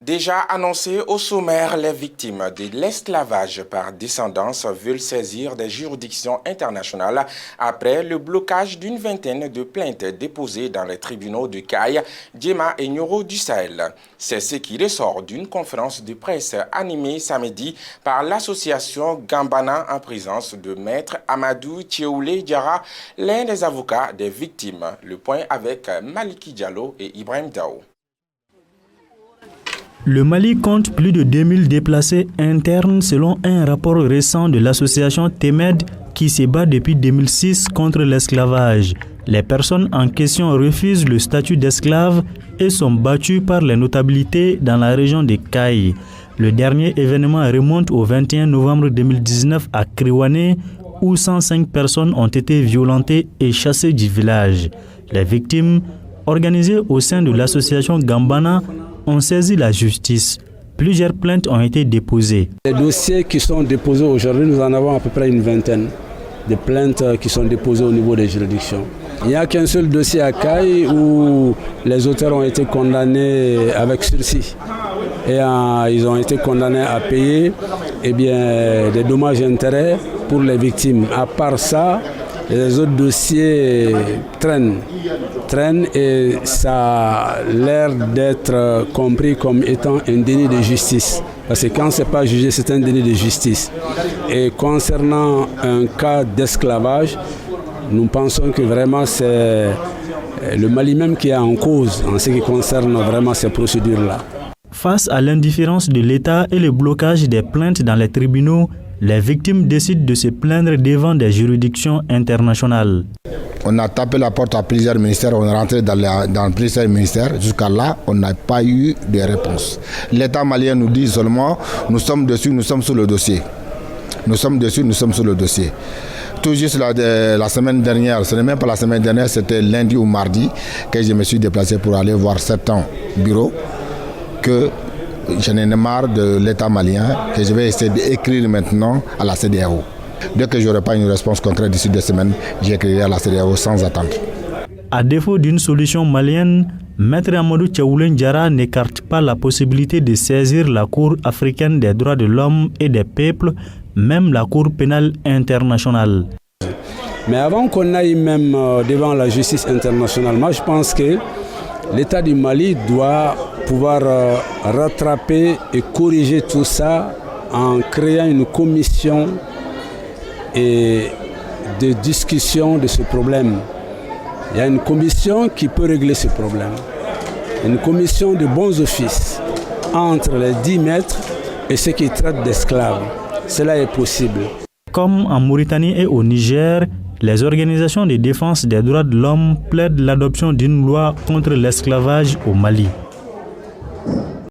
Déjà annoncé au sommaire, les victimes de l'esclavage par descendance veulent saisir des juridictions internationales après le blocage d'une vingtaine de plaintes déposées dans les tribunaux de Caille, Djema et Nioro du Sahel. C'est ce qui ressort d'une conférence de presse animée samedi par l'association Gambana en présence de Maître Amadou Tcheoulé Diarra, l'un des avocats des victimes. Le point avec Maliki Diallo et Ibrahim Dao. Le Mali compte plus de 2000 déplacés internes selon un rapport récent de l'association TEMED qui se bat depuis 2006 contre l'esclavage. Les personnes en question refusent le statut d'esclave et sont battues par les notabilités dans la région de Caille. Le dernier événement remonte au 21 novembre 2019 à Kriwane où 105 personnes ont été violentées et chassées du village. Les victimes, organisées au sein de l'association Gambana, ont saisi la justice. Plusieurs plaintes ont été déposées. Les dossiers qui sont déposés aujourd'hui, nous en avons à peu près une vingtaine de plaintes qui sont déposées au niveau des juridictions. Il n'y a qu'un seul dossier à Caille où les auteurs ont été condamnés avec sursis. Et ils ont été condamnés à payer des dommages et intérêts pour les victimes. À part ça, les autres dossiers traînent et ça a l'air d'être compris comme étant un déni de justice. Parce que quand ce n'est pas jugé, c'est un déni de justice. Et concernant un cas d'esclavage, nous pensons que vraiment c'est le Mali même qui est en cause en ce qui concerne vraiment ces procédures-là. Face à l'indifférence de l'État et le blocage des plaintes dans les tribunaux, les victimes décident de se plaindre devant des juridictions internationales. On a tapé la porte à plusieurs ministères, on est rentré dans plusieurs ministères. Jusqu'à là, on n'a pas eu de réponse. L'État malien nous dit seulement, nous sommes dessus, nous sommes sur le dossier. Nous sommes dessus, nous sommes sur le dossier. Tout juste la semaine dernière, ce n'est même pas la semaine dernière, c'était lundi ou mardi que je me suis déplacé pour aller voir certains bureaux que j'en ai marre de l'État malien, que je vais essayer d'écrire maintenant à la CEDEAO. Dès que je n'aurai pas une réponse concrète d'ici 2 semaines, j'écrirai à la CEDEAO sans attendre. À défaut d'une solution malienne, Maître Amadou Tcheoulé Diarra n'écarte pas la possibilité de saisir la Cour africaine des droits de l'homme et des peuples, même la Cour pénale internationale. Mais avant qu'on aille même devant la justice internationale, moi je pense que l'État du Mali doit pouvoir rattraper et corriger tout ça en créant une commission et de discussion de ce problème. Il y a une commission qui peut régler ce problème. Une commission de bons offices entre les 10 maîtres et ceux qui traitent d'esclaves. Cela est possible. Comme en Mauritanie et au Niger, les organisations de défense des droits de l'homme plaident l'adoption d'une loi contre l'esclavage au Mali.